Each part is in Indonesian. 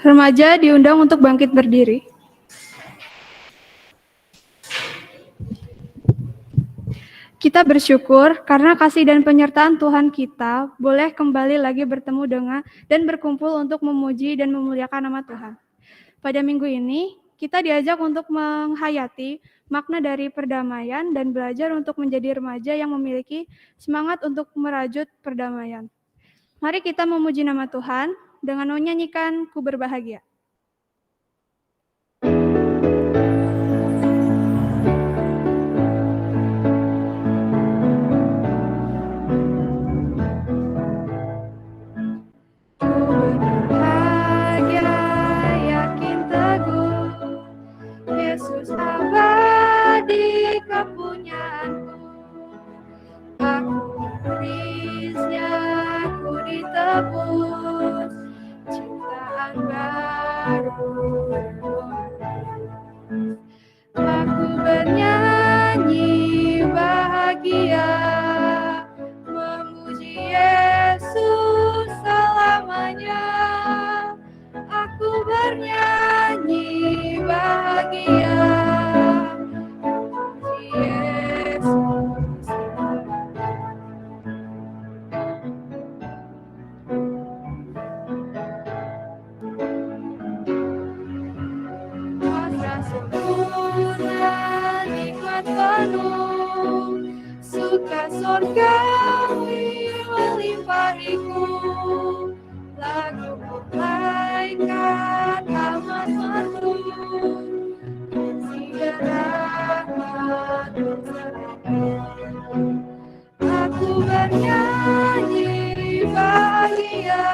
Remaja diundang untuk bangkit berdiri. Kita bersyukur karena kasih dan penyertaan Tuhan kita boleh kembali lagi bertemu dengan dan berkumpul untuk memuji dan memuliakan nama Tuhan. Pada minggu ini, kita diajak untuk menghayati makna dari perdamaian dan belajar untuk menjadi remaja yang memiliki semangat untuk merajut perdamaian. Mari kita memuji nama Tuhan dengan menyanyikan Ku Berbahagia. Yesus abadi kepunyaanku, aku tulisnya, aku ditebus, ciptaan baru. Aku bernyanyi bahagia, memuji Yesus selamanya. Aku bernyanyi bahagia, memuji Yesus. Kuasa sempurna, nikmat penuh, suka surgawi melimpahiku. Lagu malaikat amat merdu, puji rahmat bersama. Aku bernyanyi bahagia,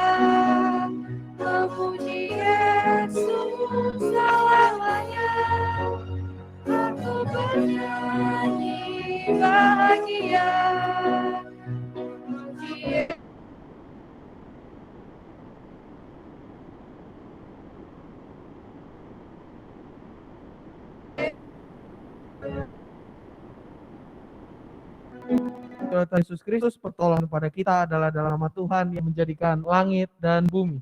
memuji Yesus selamanya. Aku bernyanyi bahagia, memuji Yesus. Tuhan Yesus Kristus, pertolongan kepada kita adalah dalam nama Tuhan yang menjadikan langit dan bumi.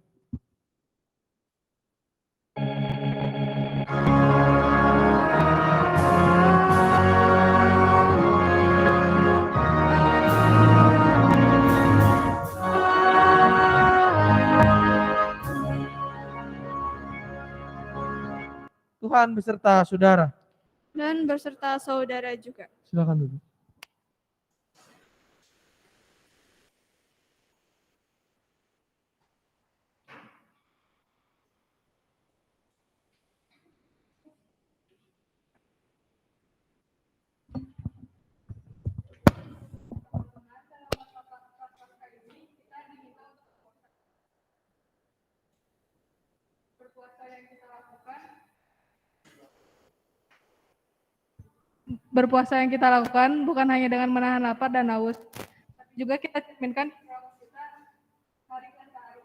Tuhan beserta saudara. Dan beserta saudara juga. Silakan duduk. Berpuasa yang kita lakukan bukan hanya dengan menahan lapar dan haus, juga kita cerminkan hari ke hari.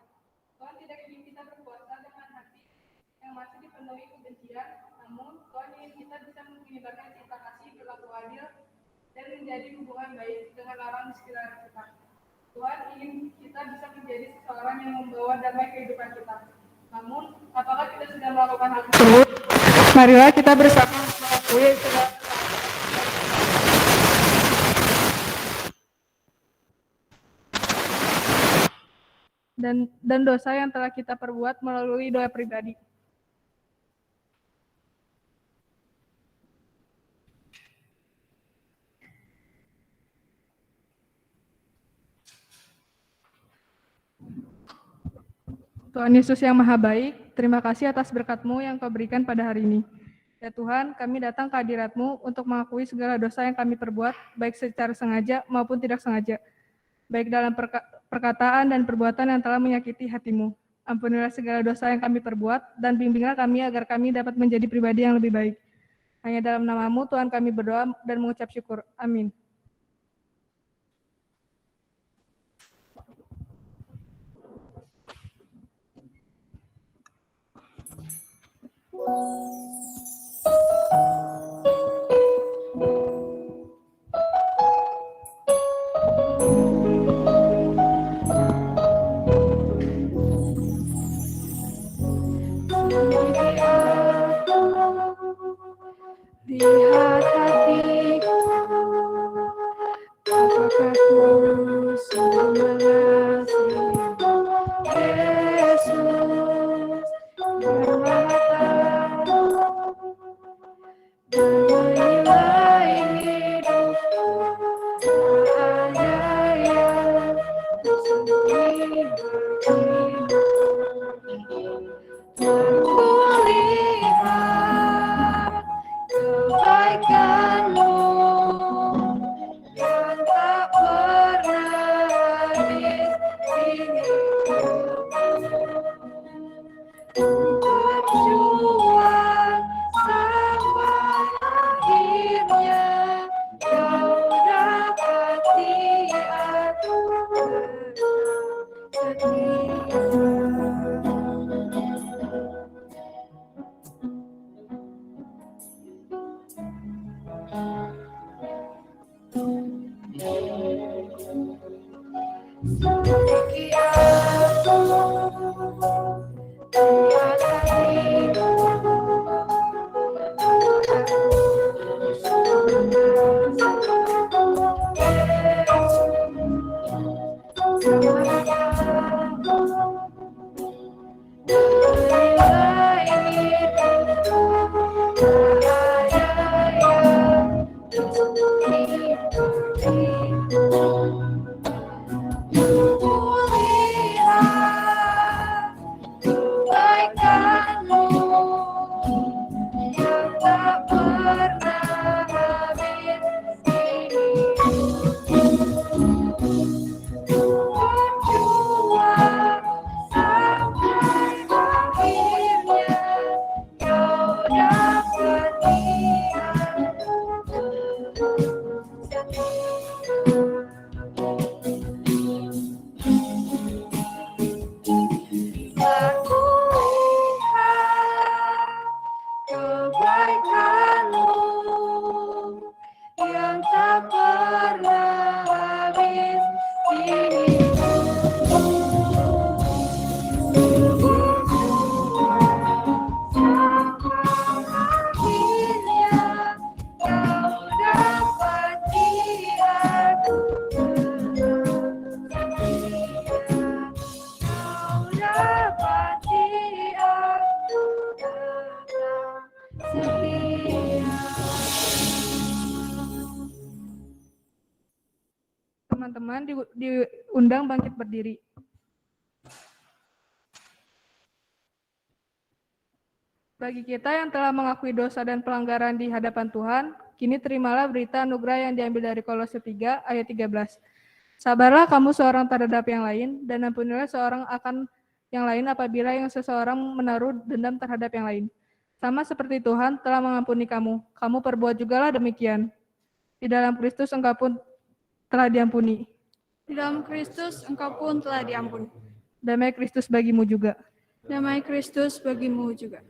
Tuhan tidak ingin kita berpuasa dengan hati yang masih dipenuhi kebencian, namun Tuhan ingin kita bisa menyebarkan cinta kasih, berlaku adil, dan menjadi hubungan baik dengan orang di sekitar kita. Tuhan ingin kita bisa menjadi seseorang yang membawa damai kehidupan kita. Namun, apakah kita sudah melakukan hal tersebut? Marilah kita bersama mengakui segala dan dosa yang telah kita perbuat melalui doa pribadi. Tuhan Yesus yang Maha Baik, terima kasih atas berkat-Mu yang Kau berikan pada hari ini. Ya Tuhan, kami datang ke hadirat-Mu untuk mengakui segala dosa yang kami perbuat, baik secara sengaja maupun tidak sengaja, baik dalam perkataan dan perbuatan yang telah menyakiti hati-Mu. Ampunilah segala dosa yang kami perbuat, dan bimbinglah kami agar kami dapat menjadi pribadi yang lebih baik. Hanya dalam nama-Mu, Tuhan, kami berdoa dan mengucap syukur. Amin. Lihat hatiku, apakah ku sungguh mengasihi Yesus yang Maha Tahu dan menilai hidupku. Tak ada yang tersembunyi bagimu. Aku lihat kebaikan-Mu yang tak pernah habis di hidupku. Berjuang sampai akhirnya Kau dapati aku tetap setia. Sedikit aku lihat hatiku, menilai hidupku. Tak ada yang tersembunyi bagimu. Kulihat kebaikan-Mu yang tak pernah habis di hidupku. Berjuang sampai akhirnya Kau dapati aku tetap setia. Aku lihat kebaikan-Mu yang tak pernah habis di hidupku. Sampai akhirnya Kau dapati aku tetap setia. Kau dapati aku tetap setia. Teman-teman diundang bangkit berdiri. Bagi kita yang telah mengakui dosa dan pelanggaran di hadapan Tuhan, kini terimalah berita anugerah yang diambil dari Kolose 3 ayat 13. Sabarlah kamu seorang terhadap yang lain, dan ampunilah seorang akan yang lain apabila yang seseorang menaruh dendam terhadap yang lain. Sama seperti Tuhan telah mengampuni kamu, kamu perbuat jugalah demikian. Di dalam Kristus engkau pun telah diampuni. Di dalam Kristus engkau pun telah diampuni. Damai Kristus bagimu juga. Damai Kristus bagimu juga.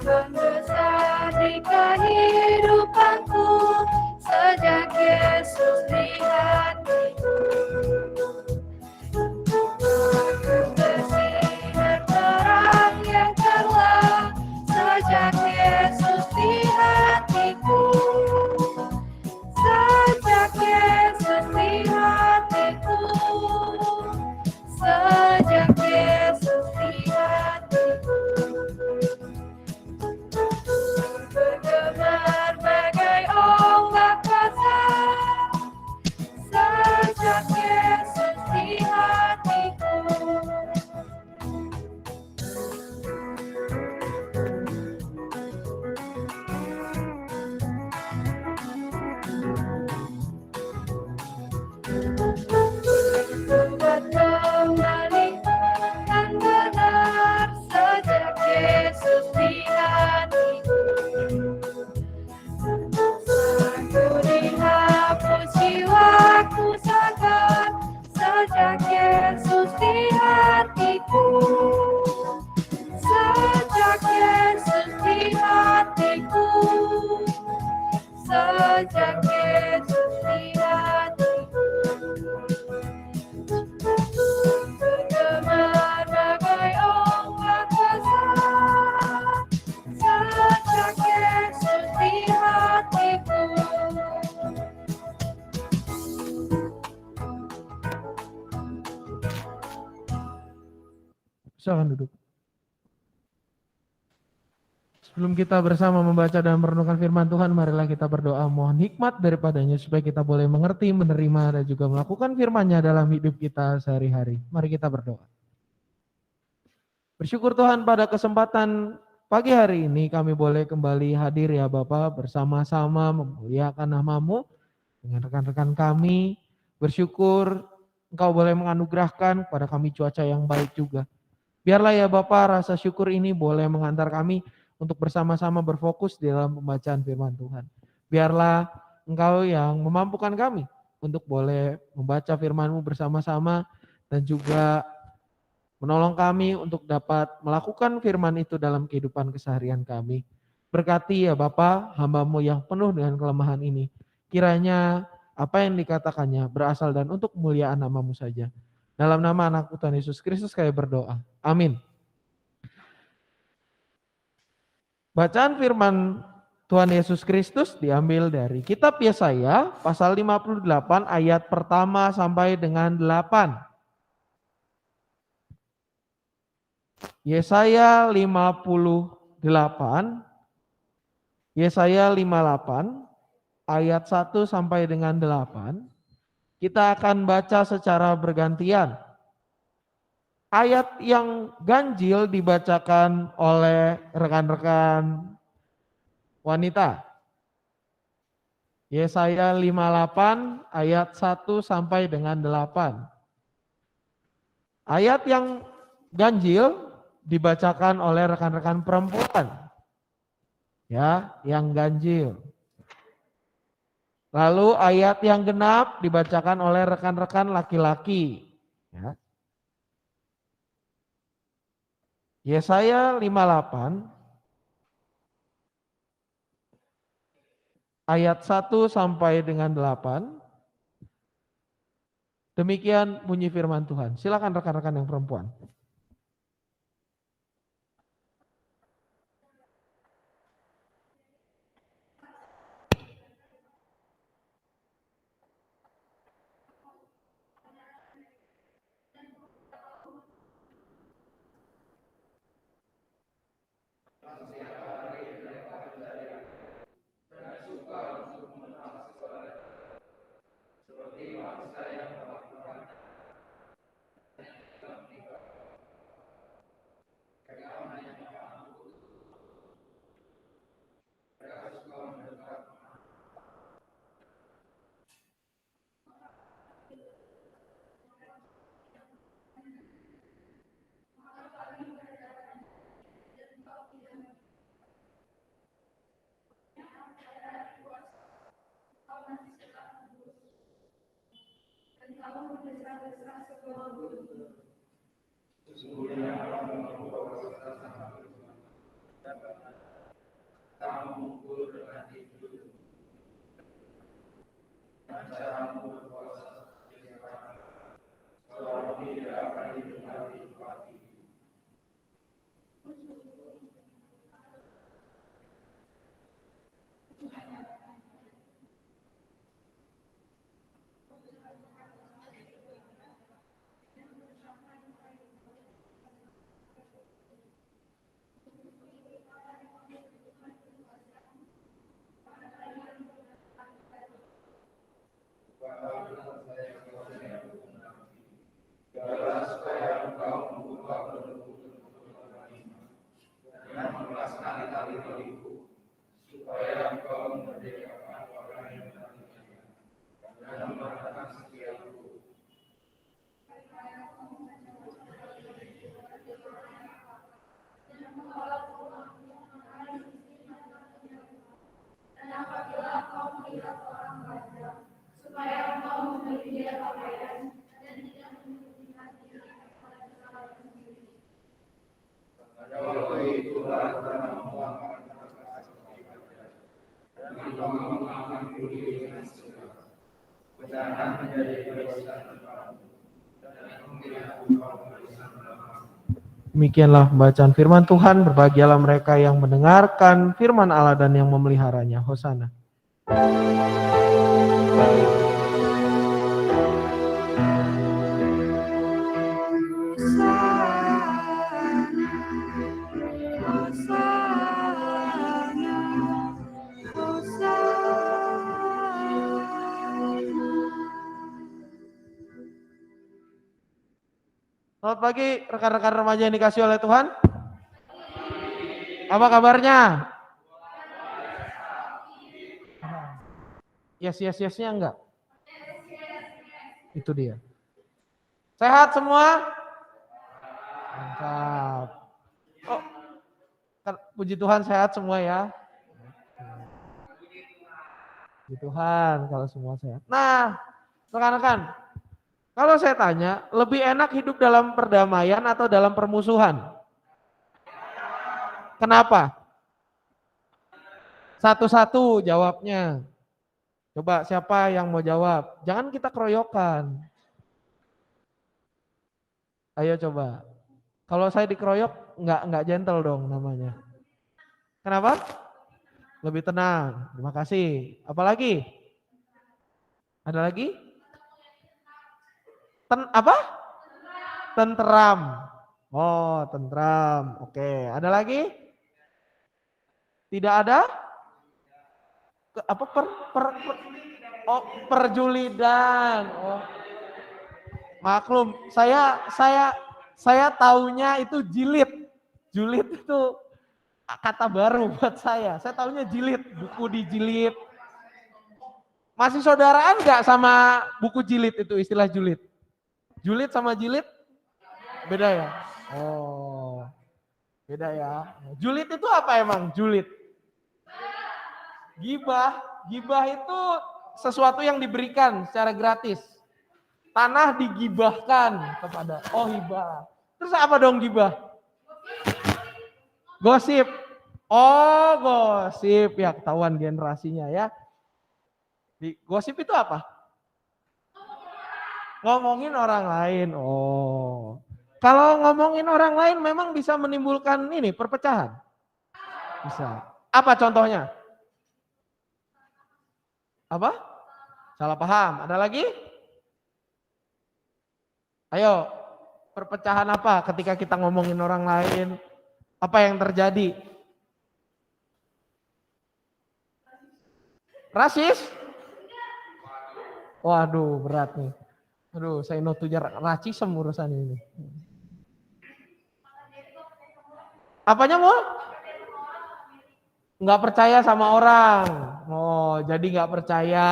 Tuhan besar di kehidupanku sejak Yesus di hatiku. Bersinar terang yang cemerlang sejak Yesus di hatiku. Silakan duduk. Sebelum kita bersama membaca dan merenungkan firman Tuhan, marilah kita berdoa mohon hikmat daripadanya supaya kita boleh mengerti, menerima, dan juga melakukan firman-Nya dalam hidup kita sehari-hari. Mari kita berdoa. Bersyukur Tuhan pada kesempatan pagi hari ini kami boleh kembali hadir ya Bapa bersama-sama memuliakan nama-Mu dengan rekan-rekan kami. Bersyukur Engkau boleh menganugerahkan kepada kami cuaca yang baik juga. Biarlah ya Bapa rasa syukur ini boleh mengantar kami untuk bersama-sama berfokus di dalam pembacaan firman Tuhan. Biarlah Engkau yang memampukan kami untuk boleh membaca firman-Mu bersama-sama dan juga menolong kami untuk dapat melakukan firman itu dalam kehidupan keseharian kami. Berkati ya Bapa hamba-Mu yang penuh dengan kelemahan ini. Kiranya apa yang dikatakannya berasal dan untuk kemuliaan nama-Mu saja. Dalam nama anak Tuhan Yesus Kristus kami berdoa. Amin. Bacaan firman Tuhan Yesus Kristus diambil dari kitab Yesaya pasal 58 ayat pertama sampai dengan 8. Yesaya 58 ayat 1 sampai dengan 8. Kita akan baca secara bergantian. Ayat yang ganjil dibacakan oleh rekan-rekan wanita. Yesaya 58 ayat 1 sampai dengan 8. Ayat yang ganjil dibacakan oleh rekan-rekan perempuan. Ya, yang ganjil. Lalu ayat yang genap dibacakan oleh rekan-rekan laki-laki. Ya. Yesaya 58 ayat 1 sampai dengan 8. Demikian bunyi firman Tuhan. Silakan rekan-rekan yang perempuan. Demikianlah pembacaan firman Tuhan. Berbahagialah mereka yang mendengarkan firman Allah dan yang memeliharanya. Hosana. Selamat pagi rekan-rekan remaja yang dikasih oleh Tuhan. Apa kabarnya? Yes-nya enggak? Itu dia. Sehat semua? Mantap. Oh, puji Tuhan sehat semua ya. Puji Tuhan kalau semua sehat. Nah, rekan-rekan, kalau saya tanya, lebih enak hidup dalam perdamaian atau dalam permusuhan? Kenapa? Satu-satu jawabnya. Coba siapa yang mau jawab? Jangan kita keroyokan. Ayo coba. Kalau saya dikeroyok, nggak gentle dong namanya. Kenapa? Lebih tenang. Terima kasih. Apalagi? Ada lagi? Apa? Tentram. Oh, tentram. Oke. Ada lagi? Tidak ada? Oh, perjulidan. Oh. Maklum, saya taunya itu jilid. Julid itu kata baru buat saya. Saya taunya jilid, buku dijilid. Masih saudaraan nggak sama buku jilid itu istilah julid? Julid sama jilid beda ya? Oh, beda ya. Julid itu apa emang? Julid? Gibah. Gibah itu sesuatu yang diberikan secara gratis. Tanah digibahkan kepada, oh hibah. Terus apa dong gibah? Gosip. Oh, gosip ya, ketahuan generasinya ya. Gosip itu apa? Ngomongin orang lain. Oh. Kalau ngomongin orang lain memang bisa menimbulkan ini perpecahan. Bisa. Apa contohnya? Apa? Salah paham. Ada lagi? Ayo, perpecahan apa ketika kita ngomongin orang lain? Apa yang terjadi? Rasis? Waduh, berat nih. Aduh, saya notunya rasisme urusan ini. Apanya mau? Nggak percaya sama orang. Oh, jadi nggak percaya.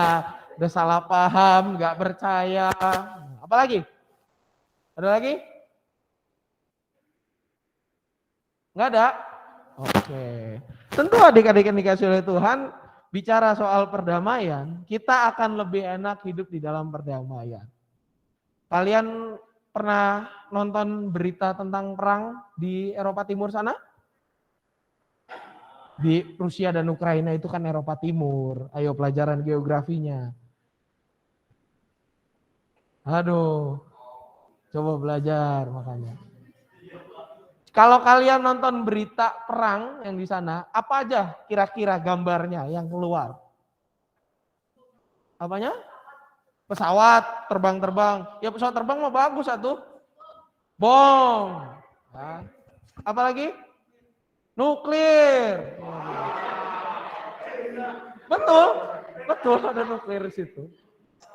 Udah salah paham, nggak percaya. Apa lagi? Ada lagi? Nggak ada? Oke. Tentu adik-adik yang dikasih oleh Tuhan, bicara soal perdamaian, kita akan lebih enak hidup di dalam perdamaian. Kalian pernah nonton berita tentang perang di Eropa Timur sana? Di Rusia dan Ukraina itu kan Eropa Timur. Ayo pelajaran geografinya. Aduh, coba belajar makanya. Kalau kalian nonton berita perang yang di sana, apa aja kira-kira gambarnya yang keluar? Apanya? Pesawat terbang-terbang. Ya pesawat terbang mah bagus atuh. Bom. Nah, apa lagi? Nuklir. Betul, betul ada nuklir di situ.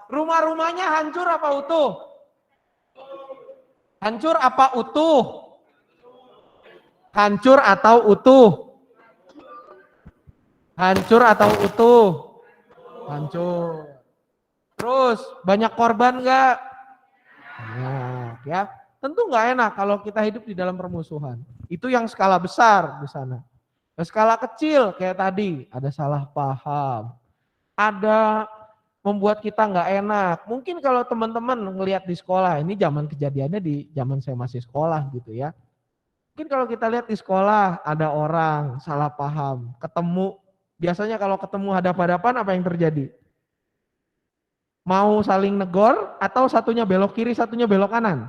Rumah-rumahnya hancur apa utuh? Hancur apa utuh? Hancur atau utuh? Hancur atau utuh? Hancur. Terus banyak korban nggak? Banyak ya. Tentu nggak enak kalau kita hidup di dalam permusuhan. Itu yang skala besar di sana. Skala kecil kayak tadi ada salah paham, ada membuat kita nggak enak. Mungkin kalau teman-teman ngelihat di sekolah, ini zaman kejadiannya di zaman saya masih sekolah gitu ya. Mungkin kalau kita lihat di sekolah ada orang salah paham, ketemu. Biasanya kalau ketemu hadap-hadapan apa yang terjadi? Mau saling negor atau satunya belok kiri, satunya belok kanan?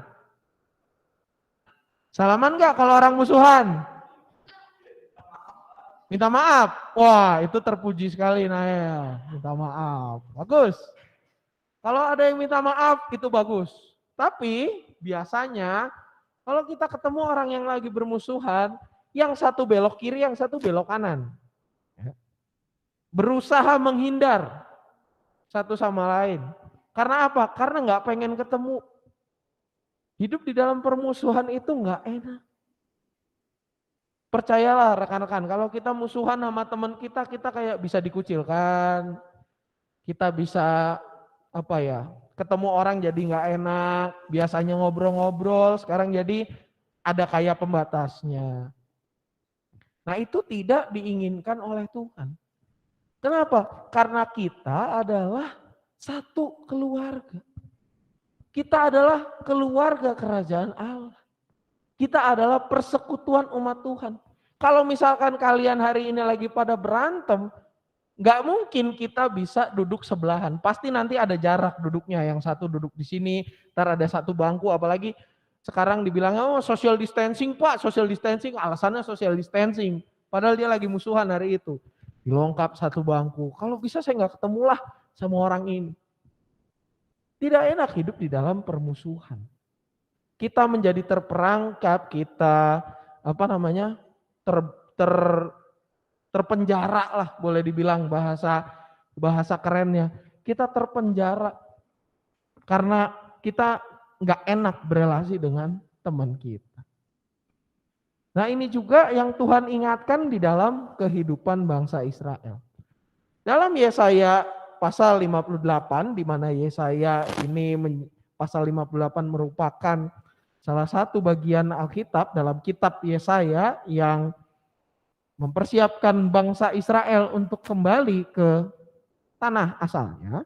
Salaman nggak kalau orang musuhan? Minta maaf. Wah, itu terpuji sekali Nael. Minta maaf. Bagus. Kalau ada yang minta maaf, itu bagus. Tapi biasanya kalau kita ketemu orang yang lagi bermusuhan, yang satu belok kiri, yang satu belok kanan. Berusaha menghindar satu sama lain. Karena apa? Karena nggak pengen ketemu. Hidup di dalam permusuhan itu nggak enak. Percayalah rekan-rekan, kalau kita musuhan sama teman kita kayak bisa dikucilkan, kita bisa apa ya, ketemu orang jadi nggak enak, biasanya ngobrol-ngobrol, sekarang jadi ada kayak pembatasnya. Nah itu tidak diinginkan oleh Tuhan. Kenapa? Karena kita adalah satu keluarga. Kita adalah keluarga kerajaan Allah. Kita adalah persekutuan umat Tuhan. Kalau misalkan kalian hari ini lagi pada berantem, nggak mungkin kita bisa duduk sebelahan. Pasti nanti ada jarak duduknya. Yang satu duduk di sini, ntar ada satu bangku. Apalagi sekarang dibilang, oh social distancing Pak, social distancing. Alasannya social distancing. Padahal dia lagi musuhan hari itu. Dilongkap satu bangku. Kalau bisa saya nggak ketemulah sama orang ini. Tidak enak hidup di dalam permusuhan. Kita menjadi terperangkap, kita terpenjara lah, boleh dibilang bahasa kerennya. Kita terpenjara karena kita nggak enak berelasi dengan teman kita. Nah ini juga yang Tuhan ingatkan di dalam kehidupan bangsa Israel. Dalam Yesaya pasal 58, di mana Yesaya ini pasal 58 merupakan salah satu bagian Alkitab dalam kitab Yesaya yang mempersiapkan bangsa Israel untuk kembali ke tanah asalnya.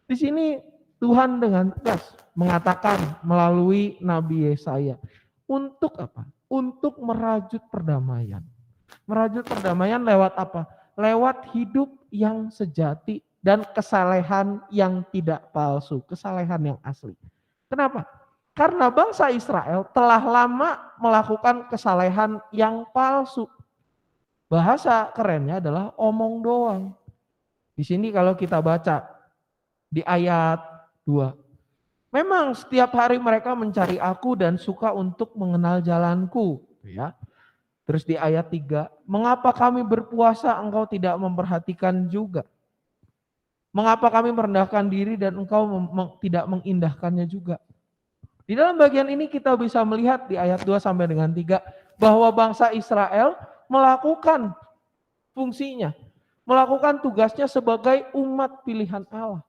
Di sini Tuhan dengan tegas mengatakan melalui Nabi Yesaya, untuk apa? Untuk merajut perdamaian. Merajut perdamaian lewat apa? Lewat hidup yang sejati dan kesalehan yang tidak palsu, kesalehan yang asli. Kenapa? Karena bangsa Israel telah lama melakukan kesalehan yang palsu. Bahasa kerennya adalah omong doang. Di sini kalau kita baca di ayat 2. Memang setiap hari mereka mencari aku dan suka untuk mengenal jalanku, ya. Terus di ayat 3, mengapa kami berpuasa engkau tidak memperhatikan juga? Mengapa kami merendahkan diri dan engkau tidak mengindahkannya juga? Di dalam bagian ini kita bisa melihat di ayat 2 sampai dengan 3 bahwa bangsa Israel melakukan fungsinya, melakukan tugasnya sebagai umat pilihan Allah.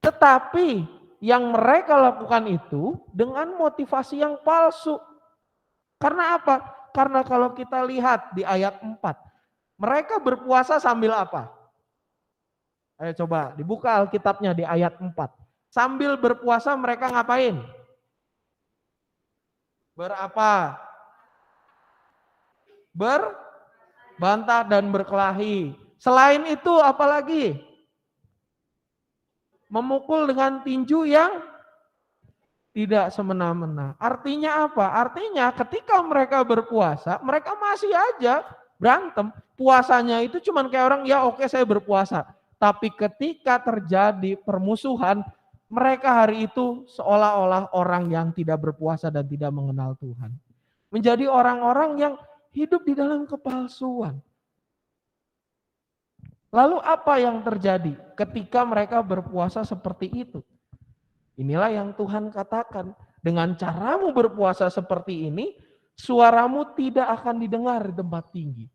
Tetapi yang mereka lakukan itu dengan motivasi yang palsu. Karena apa? Karena kalau kita lihat di ayat 4, mereka berpuasa sambil apa? Ayo coba dibuka Alkitabnya di ayat 4. Sambil berpuasa mereka ngapain? Berapa? Berbantah dan berkelahi. Selain itu apa lagi? Memukul dengan tinju yang tidak semena-mena. Artinya apa? Artinya ketika mereka berpuasa, mereka masih aja berantem. Puasanya itu cuman kayak orang, ya oke saya berpuasa. Tapi ketika terjadi permusuhan, mereka hari itu seolah-olah orang yang tidak berpuasa dan tidak mengenal Tuhan. Menjadi orang-orang yang hidup di dalam kepalsuan. Lalu apa yang terjadi ketika mereka berpuasa seperti itu? Inilah yang Tuhan katakan, dengan caramu berpuasa seperti ini, suaramu tidak akan didengar di tempat tinggi.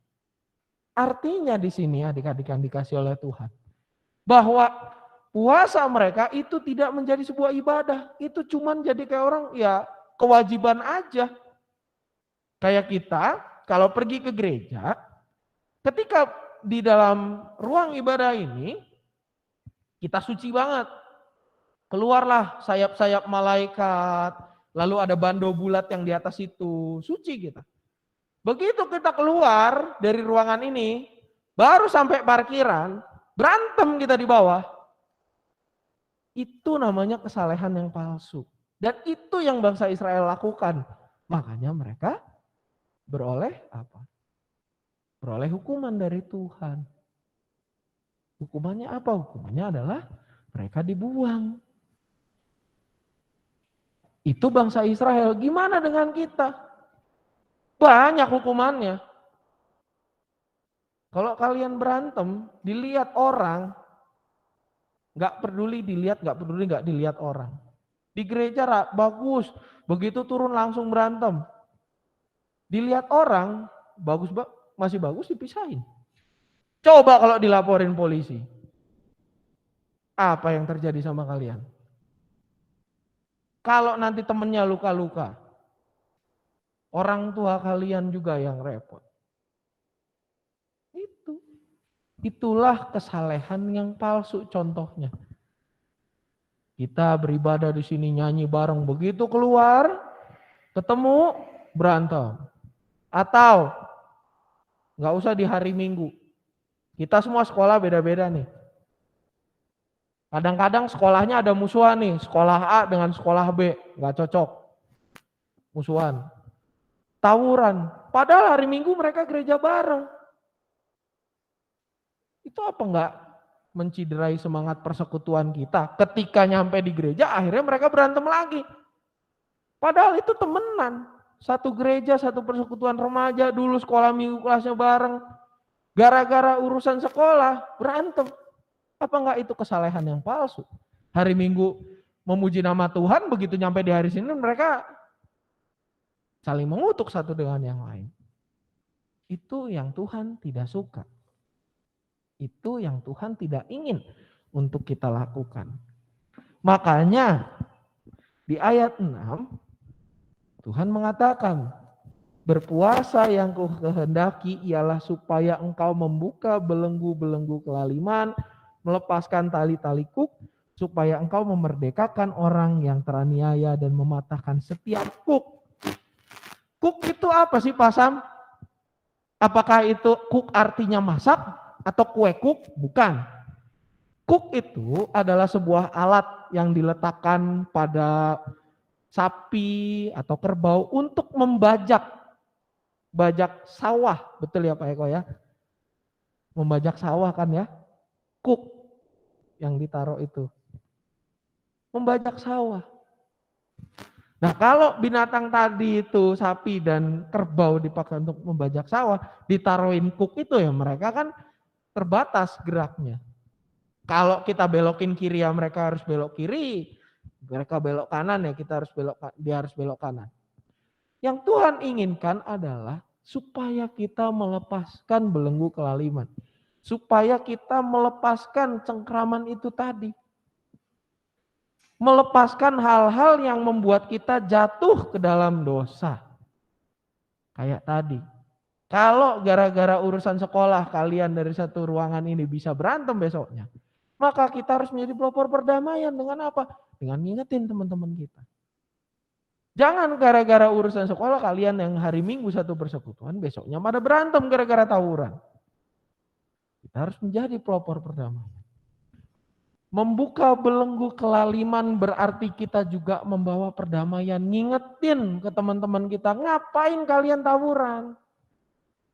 Artinya di sini adik-adik yang dikasih oleh Tuhan, bahwa puasa mereka itu tidak menjadi sebuah ibadah, itu cuman jadi kayak orang ya kewajiban aja. Kayak kita kalau pergi ke gereja, ketika di dalam ruang ibadah ini, kita suci banget. Keluarlah sayap-sayap malaikat, lalu ada bando bulat yang di atas itu, suci kita. Begitu kita keluar dari ruangan ini, baru sampai parkiran, berantem kita di bawah. Itu namanya kesalehan yang palsu. Dan itu yang bangsa Israel lakukan. Makanya mereka beroleh apa? Beroleh hukuman dari Tuhan. Hukumannya apa? Hukumannya adalah mereka dibuang. Itu bangsa Israel. Gimana dengan kita? Banyak hukumannya. Kalau kalian berantem, dilihat orang, nggak peduli dilihat, nggak peduli nggak dilihat orang. Di gereja bagus, begitu turun langsung berantem. Dilihat orang, masih bagus dipisahin. Coba kalau dilaporin polisi. Apa yang terjadi sama kalian? Kalau nanti temennya luka-luka, orang tua kalian juga yang repot. Itulah kesalehan yang palsu contohnya. Kita beribadah di sini nyanyi bareng, begitu keluar ketemu berantem. Atau nggak usah di hari Minggu. Kita semua sekolah beda-beda nih. Kadang-kadang sekolahnya ada musuhan nih, sekolah A dengan sekolah B, nggak cocok. Musuhan. Tawuran. Padahal hari Minggu mereka gereja bareng. Itu apa enggak menciderai semangat persekutuan kita? Ketika nyampe di gereja akhirnya mereka berantem lagi. Padahal itu temenan. Satu gereja, satu persekutuan remaja, dulu sekolah minggu kelasnya bareng. Gara-gara urusan sekolah berantem. Apa enggak itu kesalehan yang palsu? Hari Minggu memuji nama Tuhan, begitu nyampe di hari Senin mereka saling mengutuk satu dengan yang lain. Itu yang Tuhan tidak suka. Itu yang Tuhan tidak ingin untuk kita lakukan. Makanya di ayat 6 Tuhan mengatakan, berpuasa yang kau kehendaki ialah supaya engkau membuka belenggu-belenggu kelaliman, melepaskan tali-tali kuk, supaya engkau memerdekakan orang yang teraniaya dan mematahkan setiap kuk. Kuk itu apa sih Pak Sam? Apakah itu kuk artinya masak atau kue kuk? Bukan. Kuk itu adalah sebuah alat yang diletakkan pada sapi atau kerbau untuk membajak sawah. Betul ya Pak Eko ya? Membajak sawah kan ya? Kuk yang ditaruh itu. Membajak sawah. Nah kalau binatang tadi itu sapi dan kerbau dipakai untuk membajak sawah, ditaruhin kuk itu ya mereka kan terbatas geraknya. Kalau kita belokin kiri ya mereka harus belok kiri, mereka belok kanan ya dia harus belok kanan. Yang Tuhan inginkan adalah supaya kita melepaskan belenggu kelaliman. Supaya kita melepaskan cengkraman itu tadi. Melepaskan hal-hal yang membuat kita jatuh ke dalam dosa. Kayak tadi. Kalau gara-gara urusan sekolah kalian dari satu ruangan ini bisa berantem besoknya, maka kita harus menjadi pelopor perdamaian dengan apa? Dengan ngingetin teman-teman kita. Jangan gara-gara urusan sekolah kalian yang hari Minggu satu persekutuan, besoknya pada berantem gara-gara tawuran. Kita harus menjadi pelopor perdamaian. Membuka belenggu kelaliman berarti kita juga membawa perdamaian. Ngingetin ke teman-teman kita, ngapain kalian tawuran?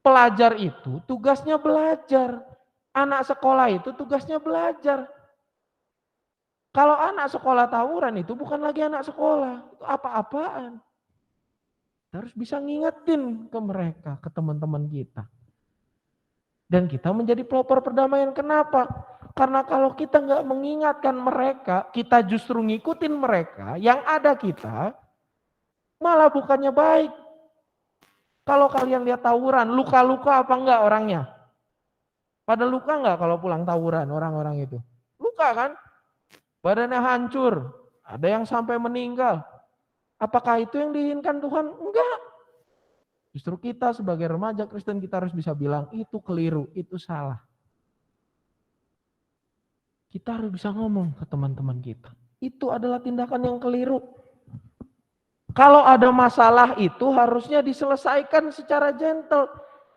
Pelajar itu tugasnya belajar. Anak sekolah itu tugasnya belajar. Kalau anak sekolah tawuran itu bukan lagi anak sekolah. Itu apa-apaan. Kita harus bisa ngingetin ke mereka, ke teman-teman kita. Dan kita menjadi pelopor perdamaian. Kenapa? Karena kalau kita nggak mengingatkan mereka, kita justru ngikutin mereka, yang ada kita, malah bukannya baik. Kalau kalian lihat tawuran, luka-luka apa enggak orangnya? Pada luka enggak kalau pulang tawuran orang-orang itu? Luka kan? Badannya hancur, ada yang sampai meninggal. Apakah itu yang diinginkan Tuhan? Enggak. Justru kita sebagai remaja Kristen kita harus bisa bilang, itu keliru, itu salah. Kita harus bisa ngomong ke teman-teman kita. Itu adalah tindakan yang keliru. Kalau ada masalah itu harusnya diselesaikan secara gentle.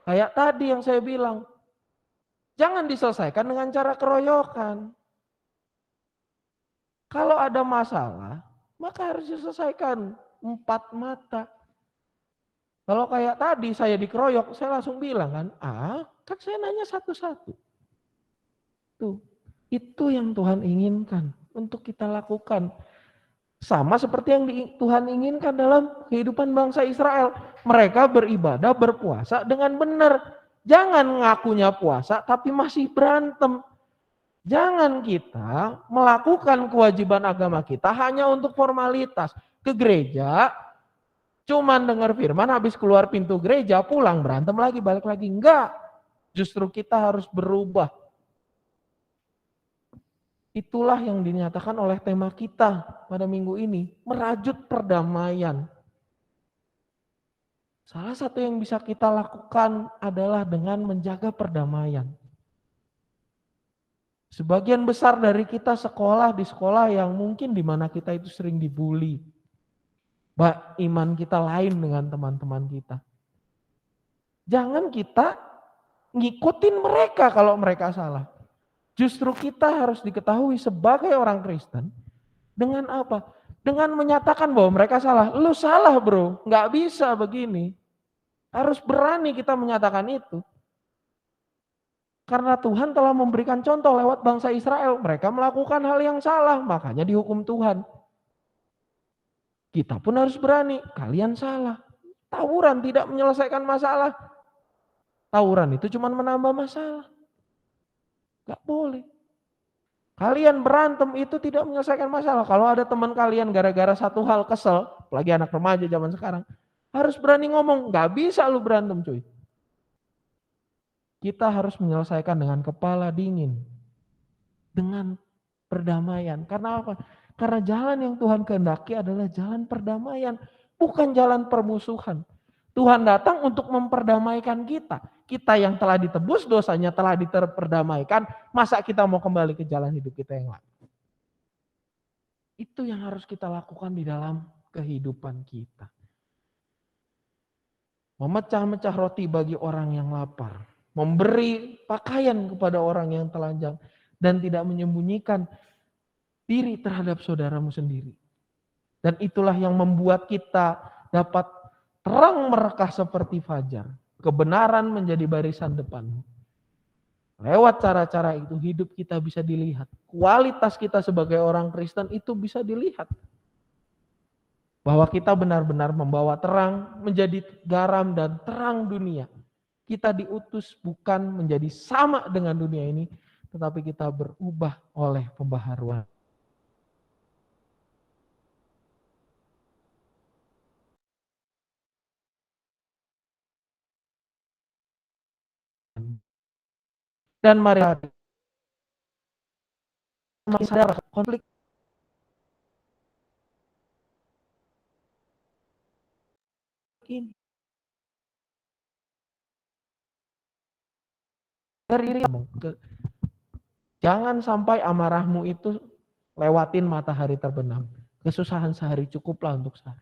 Kayak tadi yang saya bilang. Jangan diselesaikan dengan cara keroyokan. Kalau ada masalah, maka harus diselesaikan 4 mata. Kalau kayak tadi saya dikeroyok, saya langsung bilang kan saya nanya satu-satu. Tuh. Itu yang Tuhan inginkan untuk kita lakukan. Sama seperti yang Tuhan inginkan dalam kehidupan bangsa Israel. Mereka beribadah, berpuasa dengan benar. Jangan ngakunya puasa tapi masih berantem. Jangan kita melakukan kewajiban agama kita hanya untuk formalitas. Ke gereja, cuman dengar firman, habis keluar pintu gereja, pulang berantem lagi, balik lagi. Enggak. Justru kita harus berubah. Itulah yang dinyatakan oleh tema kita pada minggu ini. Merajut perdamaian. Salah satu yang bisa kita lakukan adalah dengan menjaga perdamaian. Sebagian besar dari kita sekolah di sekolah yang mungkin di mana kita itu sering dibully. Iman kita lain dengan teman-teman kita. Jangan kita ngikutin mereka kalau mereka salah. Justru kita harus diketahui sebagai orang Kristen dengan apa? Dengan menyatakan bahwa mereka salah. Lu salah bro, nggak bisa begini. Harus berani kita menyatakan itu. Karena Tuhan telah memberikan contoh lewat bangsa Israel. Mereka melakukan hal yang salah, makanya dihukum Tuhan. Kita pun harus berani, kalian salah. Tawuran tidak menyelesaikan masalah. Tawuran itu cuma menambah masalah. Gak boleh. Kalian berantem itu tidak menyelesaikan masalah. Kalau ada teman kalian gara-gara satu hal kesel, apalagi anak remaja zaman sekarang, harus berani ngomong, gak bisa lu berantem cuy. Kita harus menyelesaikan dengan kepala dingin. Dengan perdamaian. Karena apa? Karena jalan yang Tuhan kehendaki adalah jalan perdamaian. Bukan jalan permusuhan. Tuhan datang untuk memperdamaikan kita. Kita yang telah ditebus dosanya, telah diperdamaikan. Masa kita mau kembali ke jalan hidup kita yang lain? Itu yang harus kita lakukan di dalam kehidupan kita. Memecah-mecah roti bagi orang yang lapar. Memberi pakaian kepada orang yang telanjang. Dan tidak menyembunyikan diri terhadap saudaramu sendiri. Dan itulah yang membuat kita dapat terang merekah seperti fajar. Kebenaran menjadi barisan depanmu. Lewat cara-cara itu hidup kita bisa dilihat. Kualitas kita sebagai orang Kristen itu bisa dilihat. Bahwa kita benar-benar membawa terang, menjadi garam dan terang dunia. Kita diutus bukan menjadi sama dengan dunia ini, tetapi kita berubah oleh pembaharuan. Dan mari sadar konflik ini jangan sampai amarahmu itu lewatin matahari terbenam. Kesusahan sehari cukuplah untuk sehari.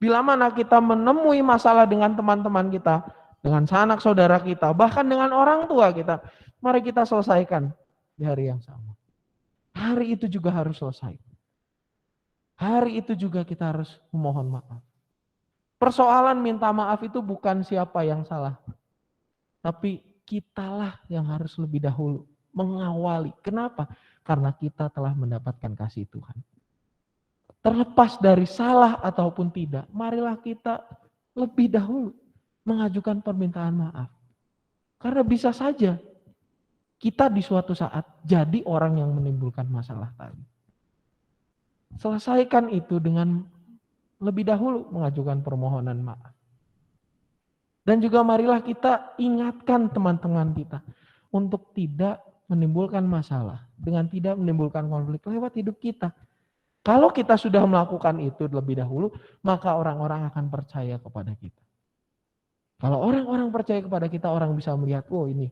Bila mana kita menemui masalah dengan teman-teman kita, dengan sanak saudara kita, bahkan dengan orang tua kita, mari kita selesaikan di hari yang sama. Hari itu juga harus selesai. Hari itu juga kita harus memohon maaf. Persoalan minta maaf itu bukan siapa yang salah, tapi kitalah yang harus lebih dahulu mengawali. Kenapa? Karena kita telah mendapatkan kasih Tuhan. Terlepas dari salah ataupun tidak, marilah kita lebih dahulu mengajukan permintaan maaf. Karena bisa saja kita di suatu saat jadi orang yang menimbulkan masalah tadi. Selesaikan itu dengan lebih dahulu mengajukan permohonan maaf. Dan juga marilah kita ingatkan teman-teman kita untuk tidak menimbulkan masalah dengan tidak menimbulkan konflik lewat hidup kita. Kalau kita sudah melakukan itu terlebih dahulu, maka orang-orang akan percaya kepada kita. Kalau orang-orang percaya kepada kita, orang bisa melihat, oh ini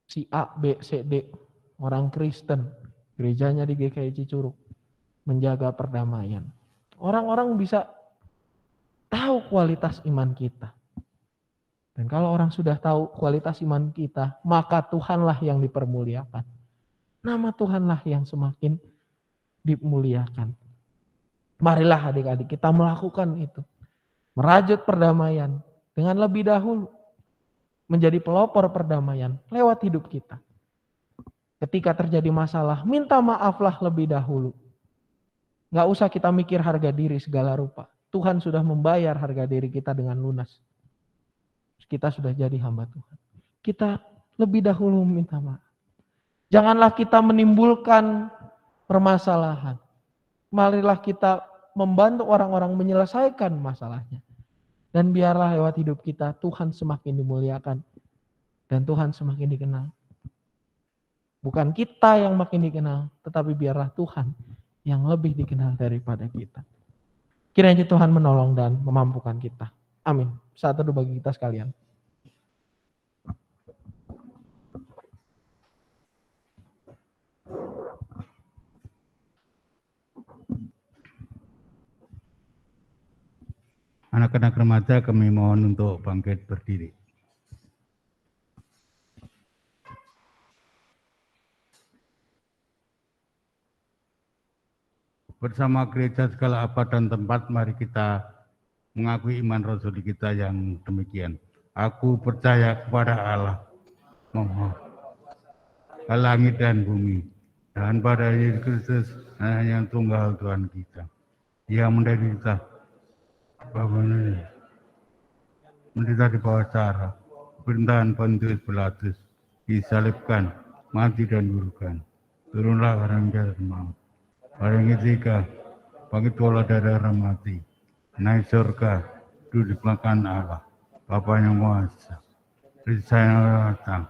si A, B, C, D, orang Kristen, gerejanya di GKI Cicurug, menjaga perdamaian. Orang-orang bisa tahu kualitas iman kita. Dan kalau orang sudah tahu kualitas iman kita, maka Tuhanlah yang dipermuliakan. Nama Tuhanlah yang semakin dimuliakan. Marilah adik-adik kita melakukan itu. Merajut perdamaian dengan lebih dahulu. Menjadi pelopor perdamaian lewat hidup kita. Ketika terjadi masalah, minta maaflah lebih dahulu. Gak usah kita mikir harga diri segala rupa. Tuhan sudah membayar harga diri kita dengan lunas. Kita sudah jadi hamba Tuhan. Kita lebih dahulu minta maaf. Janganlah kita menimbulkan permasalahan. Marilah kita membantu orang-orang menyelesaikan masalahnya. Dan biarlah lewat hidup kita Tuhan semakin dimuliakan dan Tuhan semakin dikenal. Bukan kita yang makin dikenal, tetapi biarlah Tuhan yang lebih dikenal daripada kita. Kiranya Tuhan menolong dan memampukan kita. Amin. Saat teduh bagi kita sekalian. Anak-anak remaja kami mohon untuk bangkit berdiri. Bersama gereja segala abad dan tempat, mari kita mengakui iman rasuli kita yang demikian. Aku percaya kepada Allah, langit dan bumi, dan pada Yesus Kristus, yang tunggal Tuhan kita, yang menderita menderita di bawah cara perintahan Pontius Pilatus, disalibkan, mati dan diburukan, turunlah orang jahat maut. Orang ketiga, bangkit pula dari orang mati, naik surga, duduk di belakang Allah, Bapa yang Maha Esa. Saya datang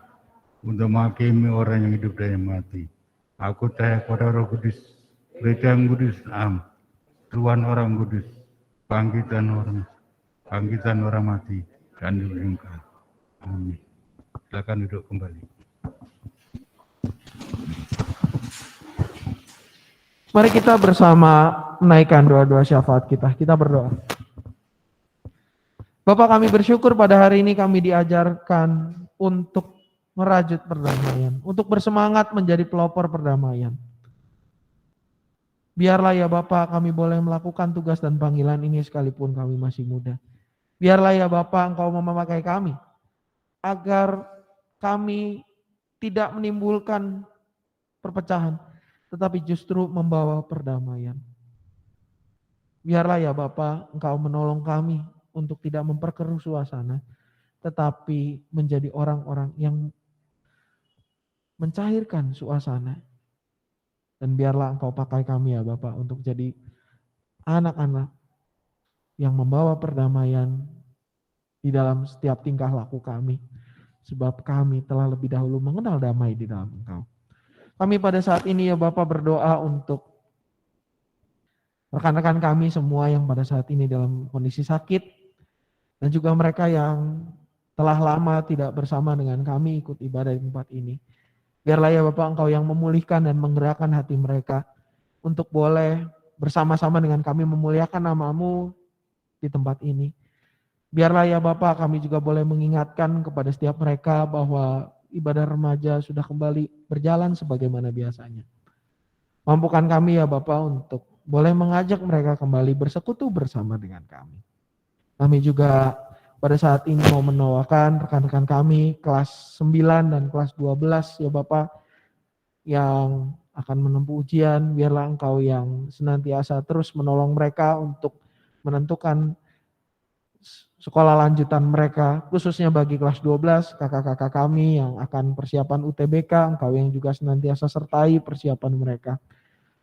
untuk menghakimi orang yang hidup dan yang mati. Aku percaya kepada Roh Kudus, gereja yang kudus, Tuhan orang kudus, bangkitan orang mati dan diberikan. Amin. Silakan duduk kembali. Mari kita bersama menaikkan doa-doa syafaat kita. Kita berdoa. Bapak, kami bersyukur pada hari ini kami diajarkan untuk merajut perdamaian, untuk bersemangat menjadi pelopor perdamaian. Biarlah ya Bapak kami boleh melakukan tugas dan panggilan ini sekalipun kami masih muda. Biarlah ya Bapak Engkau memakai kami agar kami tidak menimbulkan perpecahan, tetapi justru membawa perdamaian. Biarlah ya Bapak Engkau menolong kami untuk tidak memperkeruh suasana, tetapi menjadi orang-orang yang mencairkan suasana. Dan biarlah Engkau pakai kami ya Bapak untuk jadi anak-anak yang membawa perdamaian di dalam setiap tingkah laku kami. Sebab kami telah lebih dahulu mengenal damai di dalam Engkau. Kami pada saat ini ya Bapak berdoa untuk rekan-rekan kami semua yang pada saat ini dalam kondisi sakit. Dan juga mereka yang telah lama tidak bersama dengan kami ikut ibadah di tempat ini. Biarlah ya Bapak Engkau yang memulihkan dan menggerakkan hati mereka untuk boleh bersama-sama dengan kami memuliakan nama-Mu di tempat ini. Biarlah ya Bapak kami juga boleh mengingatkan kepada setiap mereka bahwa ibadah remaja sudah kembali berjalan sebagaimana biasanya. Mampukan kami ya Bapak untuk boleh mengajak mereka kembali bersekutu bersama dengan kami. Kami juga pada saat ini mau mendoakan rekan-rekan kami kelas 9 dan kelas 12 ya Bapak yang akan menempuh ujian. Biarlah Engkau yang senantiasa terus menolong mereka untuk menentukan sekolah lanjutan mereka, khususnya bagi kelas 12 kakak-kakak kami yang akan persiapan UTBK. Engkau yang juga senantiasa sertai persiapan mereka.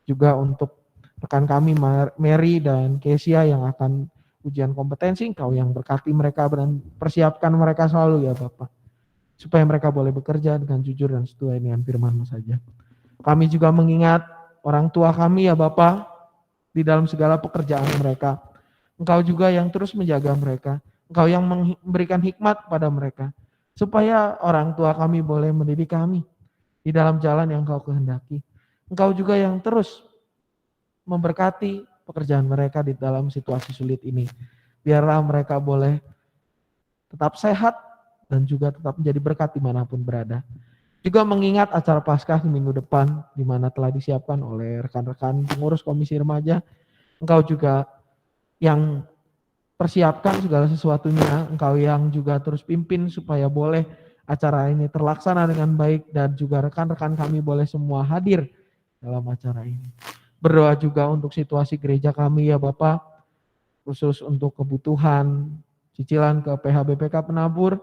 Juga untuk rekan kami Mary dan Kesia yang akan ujian kompetensi, Engkau yang berkati mereka dan persiapkan mereka selalu ya Bapak. Supaya mereka boleh bekerja dengan jujur dan sesuai dengan firman-Mu saja. Kami juga mengingat orang tua kami ya Bapak di dalam segala pekerjaan mereka. Engkau juga yang terus menjaga mereka. Engkau yang memberikan hikmat pada mereka. Supaya orang tua kami boleh mendidik kami di dalam jalan yang Engkau kehendaki. Engkau juga yang terus memberkati pekerjaan mereka di dalam situasi sulit ini. Biarlah mereka boleh tetap sehat dan juga tetap menjadi berkat dimanapun berada. Juga mengingat acara Paskah minggu depan di mana telah disiapkan oleh rekan-rekan pengurus Komisi Remaja. Engkau juga yang persiapkan segala sesuatunya. Engkau yang juga terus pimpin supaya boleh acara ini terlaksana dengan baik dan juga rekan-rekan kami boleh semua hadir dalam acara ini. Berdoa juga untuk situasi gereja kami ya Bapak, khusus untuk kebutuhan cicilan ke PHBPK Penabur,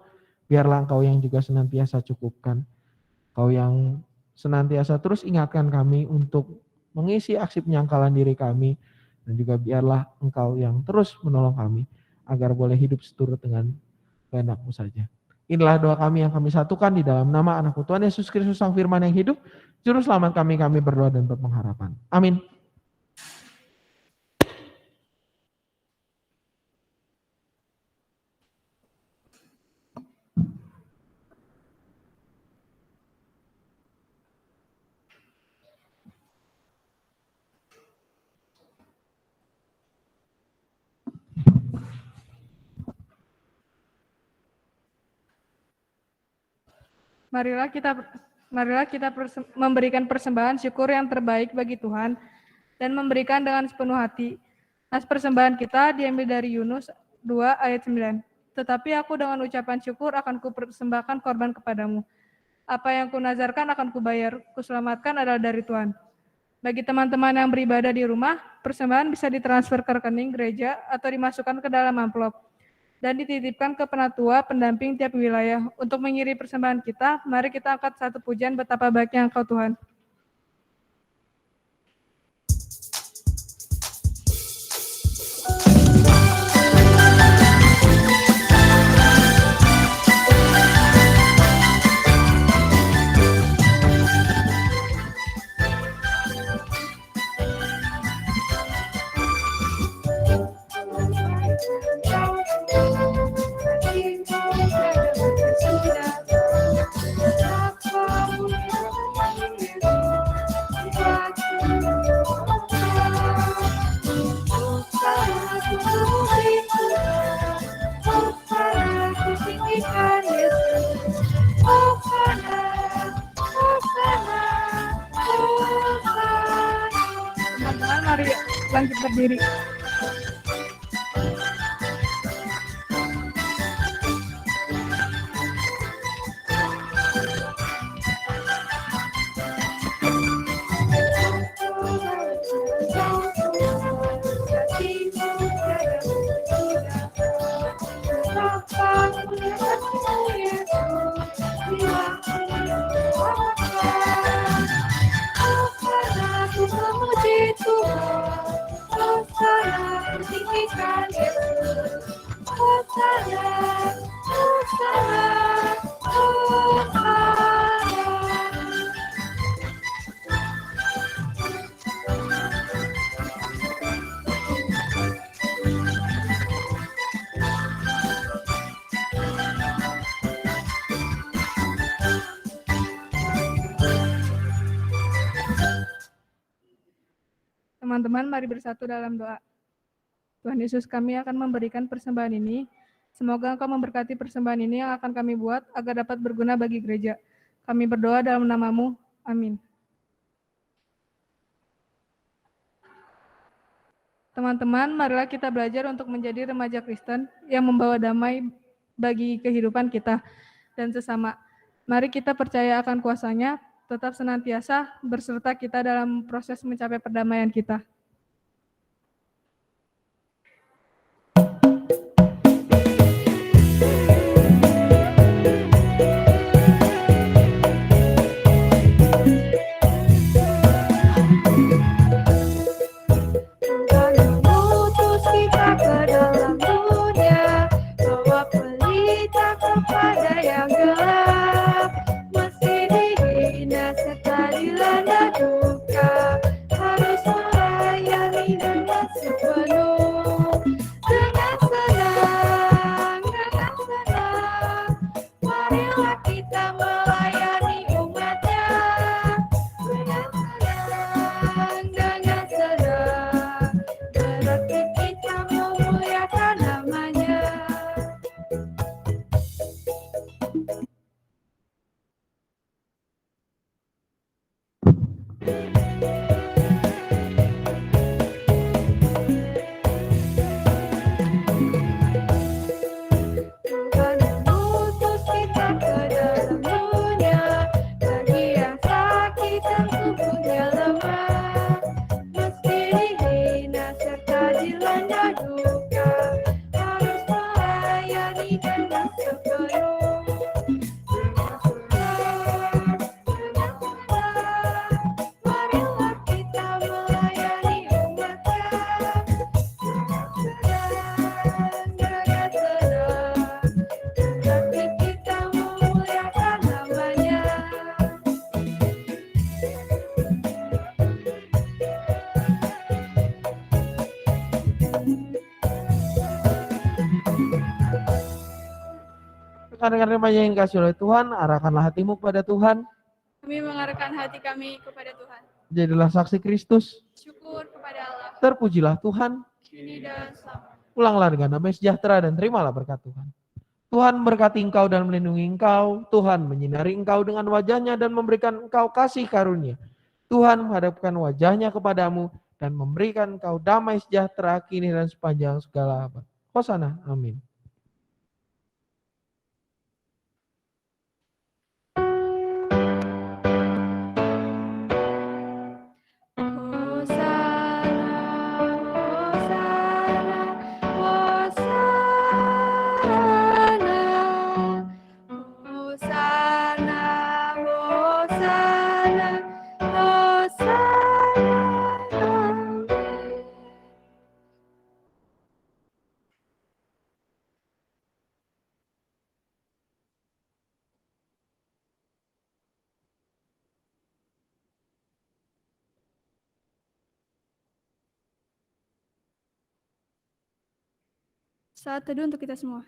Biarlah Engkau yang juga senantiasa cukupkan. Engkau yang senantiasa terus ingatkan kami untuk mengisi aksi penyangkalan diri kami. Dan juga biarlah Engkau yang terus menolong kami agar boleh hidup seturut dengan kehendak-Mu saja. Inilah doa kami yang kami satukan di dalam nama Anak-Mu Tuhan Yesus Kristus Sang Firman yang hidup, Juru Selamat kami berdoa dan berpengharapan. Amin. Marilah kita memberikan persembahan syukur yang terbaik bagi Tuhan dan memberikan dengan sepenuh hati. Nas persembahan kita diambil dari Yunus 2 ayat 9. Tetapi aku dengan ucapan syukur akan kupersembahkan korban kepadamu. Apa yang kunazarkan akan kubayar, kuselamatkan adalah dari Tuhan. Bagi teman-teman yang beribadah di rumah, persembahan bisa ditransfer ke rekening gereja atau dimasukkan ke dalam amplop dan dititipkan ke penatua pendamping tiap wilayah. Untuk mengirim persembahan kita, mari kita angkat satu pujian betapa baiknya Engkau Tuhan. Teman-teman, mari bangkit berdiri. Teman-teman, mari bersatu dalam doa. Tuhan Yesus, kami akan memberikan persembahan ini. Semoga Engkau memberkati persembahan ini yang akan kami buat agar dapat berguna bagi gereja. Kami berdoa dalam nama-Mu. Amin. Teman-teman, marilah kita belajar untuk menjadi remaja Kristen yang membawa damai bagi kehidupan kita dan sesama. Mari kita percaya akan kuasa-Nya, tetap senantiasa berserta kita dalam proses mencapai perdamaian kita. Serta dilanda duka, harus mulai rekan-rekan remaja yang dikasih oleh Tuhan, arahkanlah hatimu kepada Tuhan. Kami mengarahkan hati kami kepada Tuhan. Jadilah saksi Kristus. Syukur kepada Allah. Terpujilah Tuhan. Kini dan selamanya. Pulanglah dengan damai sejahtera dan terimalah berkat Tuhan. Tuhan berkati engkau dan melindungi engkau. Tuhan menyinari engkau dengan wajahnya dan memberikan engkau kasih karunia. Tuhan menghadapkan wajahnya kepadamu dan memberikan engkau damai sejahtera kini dan sepanjang segala abad. Hosana. Amin. Saat teduh untuk kita semua.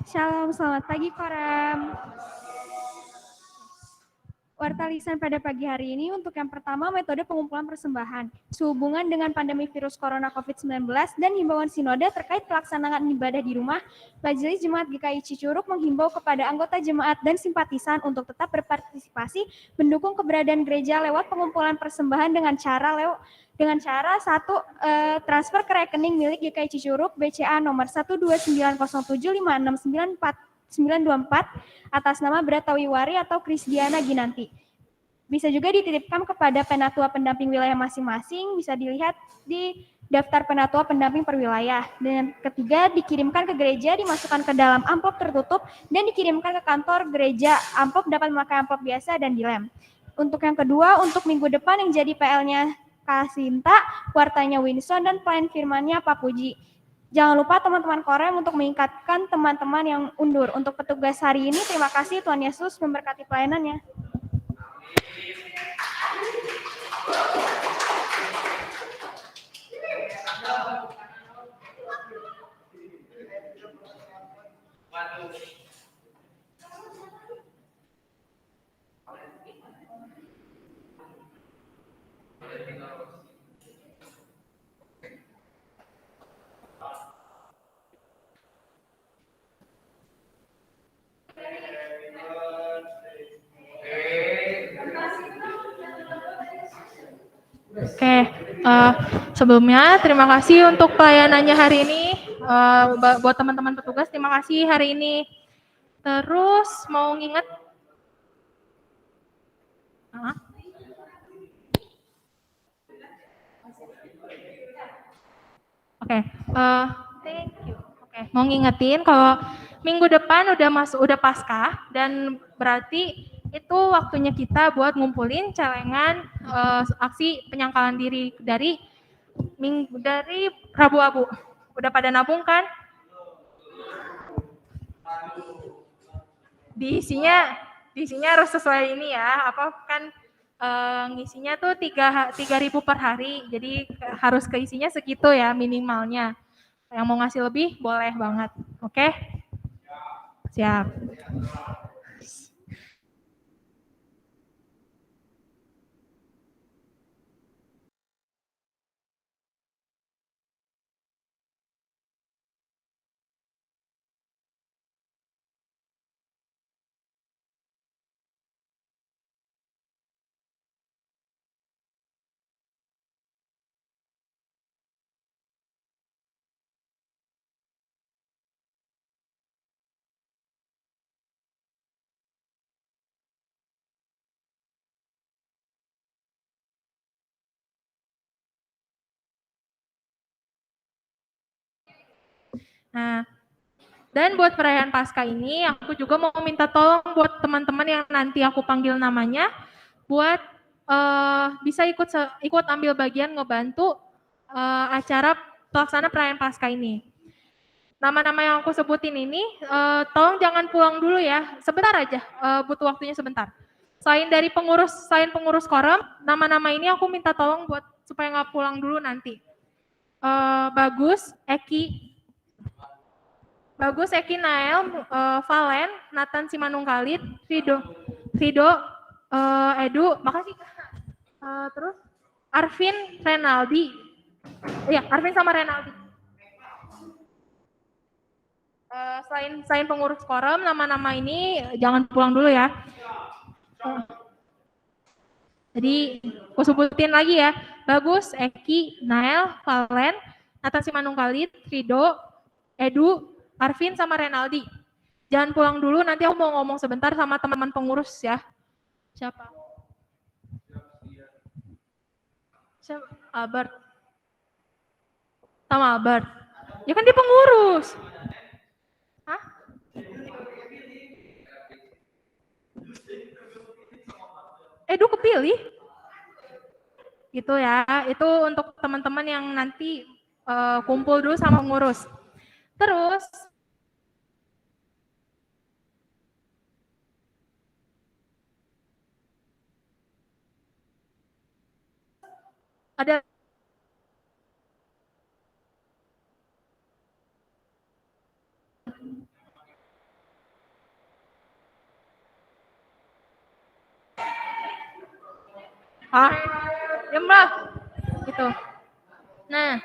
Shalom, selamat pagi Koram. Warta lisan pada pagi hari ini untuk yang pertama metode pengumpulan persembahan. Sehubungan dengan pandemi virus corona COVID-19 dan himbauan sinode terkait pelaksanaan ibadah di rumah, Majelis Jemaat GKI Cicurug menghimbau kepada anggota jemaat dan simpatisan untuk tetap berpartisipasi mendukung keberadaan gereja lewat pengumpulan persembahan dengan cara satu, transfer ke rekening milik GKI Cicurug BCA nomor 129075694 atas nama Bratawi Wari atau Krisdiana Ginanti. Bisa juga dititipkan kepada penatua pendamping wilayah masing-masing, bisa dilihat di daftar penatua pendamping per wilayah. Dan ketiga, dikirimkan ke gereja, dimasukkan ke dalam amplop tertutup, dan dikirimkan ke kantor gereja. Amplop dapat memakai amplop biasa dan dilem. Untuk yang kedua, untuk minggu depan yang jadi PL-nya Kasinta, wartanya Winson, dan pelayan firmannya Pak Puji. Jangan lupa teman-teman Korem untuk mengingatkan teman-teman yang undur. Untuk petugas hari ini, terima kasih Tuhan Yesus memberkati pelayanannya. Oke, sebelumnya terima kasih untuk pelayanannya hari ini. Buat teman-teman petugas, terima kasih hari ini. Terus mau nginget, Oke, thank you. Oke, mau ngingetin kalau minggu depan udah Paskah dan berarti itu waktunya kita buat ngumpulin celengan aksi penyangkalan diri dari Rabu Abu. Udah pada nabung kan? Diisinya harus sesuai ini ya, apa kan ngisinya tuh 3.000 per hari, jadi harus keisinya segitu ya minimalnya. Yang mau ngasih lebih boleh banget, oke? Siap. Nah, dan buat perayaan Paskah ini aku juga mau minta tolong buat teman-teman yang nanti aku panggil namanya buat bisa ikut ambil bagian ngebantu acara pelaksana perayaan Paskah ini. Nama-nama yang aku sebutin ini tolong jangan pulang dulu ya, sebentar aja, butuh waktunya sebentar. Selain pengurus koram, nama-nama ini aku minta tolong buat supaya nggak pulang dulu nanti. Bagus, Eki Nael, Valen, Nathan Simanungkalit, Rido, Edu, makasih. Terus Arvin, Renaldi, iya Arvin sama Renaldi. Selain pengurus koram, nama-nama ini jangan pulang dulu ya. Jadi aku sebutin lagi ya, Bagus, Eki, Nael, Valen, Nathan Simanungkalit, Rido, Edu, Arvin sama Renaldi. Jangan pulang dulu, nanti aku mau ngomong sebentar sama teman-teman pengurus ya. Siapa? Albert. Sama Albert. Ya kan dia pengurus. Hah? Edu kepilih. Gitu ya, itu untuk teman-teman yang nanti kumpul dulu sama pengurus. Terus ada diam lah. Gitu. Nah,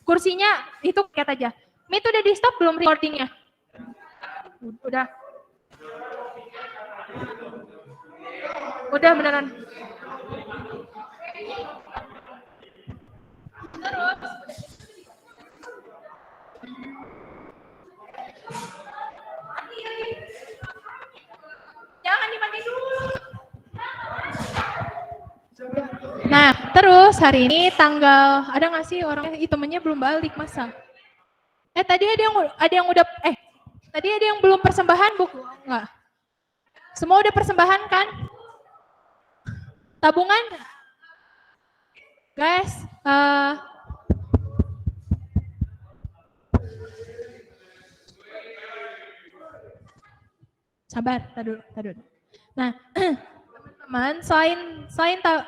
kursinya itu lihat aja. Meet udah di stop belum recordingnya? Udah. Udah beneran. Terus jangan dipakai dulu. Nah, terus hari ini tanggal ada nggak sih orang temennya belum balik masa? Tadi ada yang udah tadi ada yang belum persembahan buku nggak? Semua udah persembahan kan? Tabungan, guys. Sabar, tadi. Nah, teman-teman,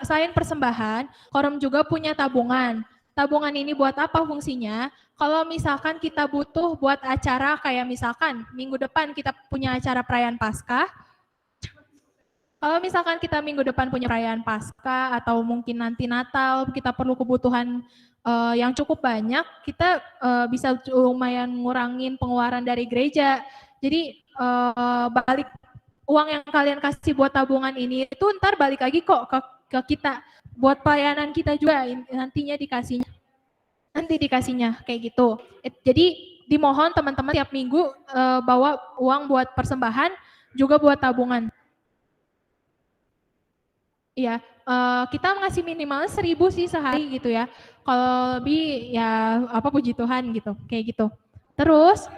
selain persembahan, koram juga punya tabungan. Tabungan ini buat apa fungsinya? Kalau misalkan kita butuh buat acara kayak misalkan minggu depan kita punya acara perayaan Paskah. Kalau misalkan kita minggu depan punya perayaan Paskah atau mungkin nanti Natal, kita perlu kebutuhan yang cukup banyak, kita bisa lumayan ngurangin pengeluaran dari gereja. Jadi balik uang yang kalian kasih buat tabungan ini itu ntar balik lagi kok ke kita buat pelayanan kita juga nantinya dikasihnya kayak gitu. Jadi dimohon teman-teman tiap minggu bawa uang buat persembahan juga buat tabungan. Iya, kita ngasih minimal 1.000 sih sehari gitu ya. Kalau lebih ya apa puji Tuhan gitu, kayak gitu. Terus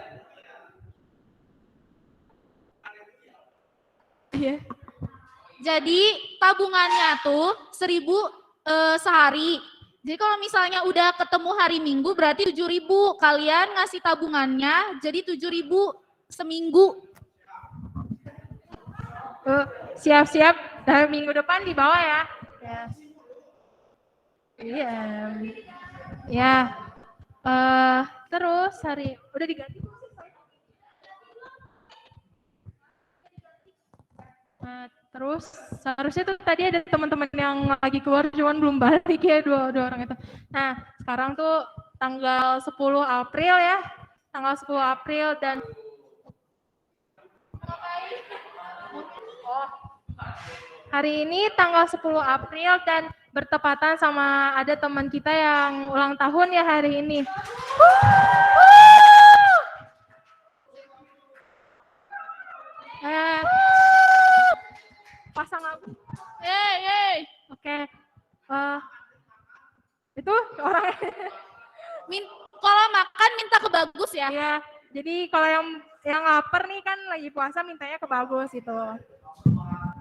iya. Jadi tabungannya tuh 1.000 sehari. Jadi kalau misalnya udah ketemu hari Minggu berarti 7.000. Kalian ngasih tabungannya jadi 7.000 seminggu. Siap-siap dari minggu depan di bawah ya. Iya. Ya. Terus hari udah diganti. Terus seharusnya tuh tadi ada teman-teman yang lagi keluar cuman belum balik ya dua orang itu. Nah sekarang tuh tanggal 10 April ya, tanggal 10 April dan hari ini tanggal 10 April dan bertepatan sama ada teman kita yang ulang tahun ya hari ini. orang makan minta ke Bagus ya. Iya, jadi kalau yang lapar nih kan lagi puasa mintanya ke Bagus itu.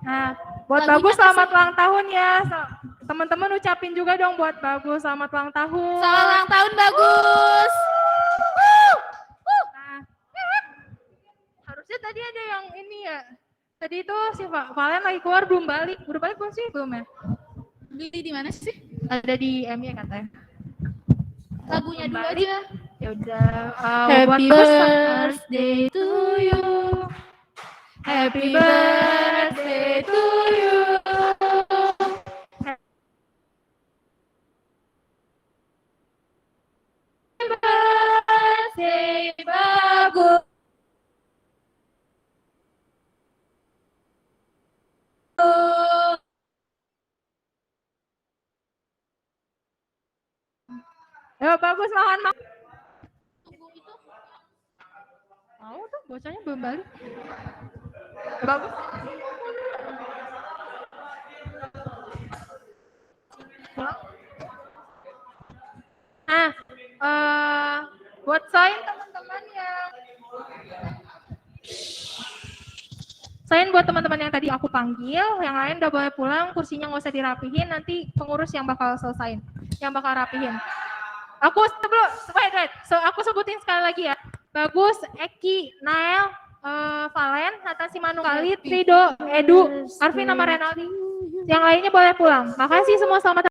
Nah, buat Lagunya Bagus apa selamat sih? ulang tahun ya. Teman-teman ucapin juga dong buat Bagus selamat ulang tahun. Selamat ulang tahun Bagus. Nah, harusnya tadi ada yang ini ya. Tadi itu si Valen lagi keluar belum balik. Udah balik belum sih? Belum ya? Beli di mana sih? Ada di MY katanya. Lagunya dulu Balik. aja. Ya udah. Happy birthday to you. Happy birthday to you. Happy birthday Bagus. Ya Bagus makan. Mau tuh bocahnya belum balik. Bagus. Nah, buat sign teman-teman yang tadi aku panggil, yang lain udah boleh pulang, kursinya nggak usah dirapihin, nanti pengurus yang bakal selesain, yang bakal rapihin. Aku aku sebutin sekali lagi ya. Bagus, Eki, Nael, Valen, Natasi Manunggali, Trido, Edu, Arvin sama Renaldi. Yang lainnya boleh pulang. Makasih semua, selamat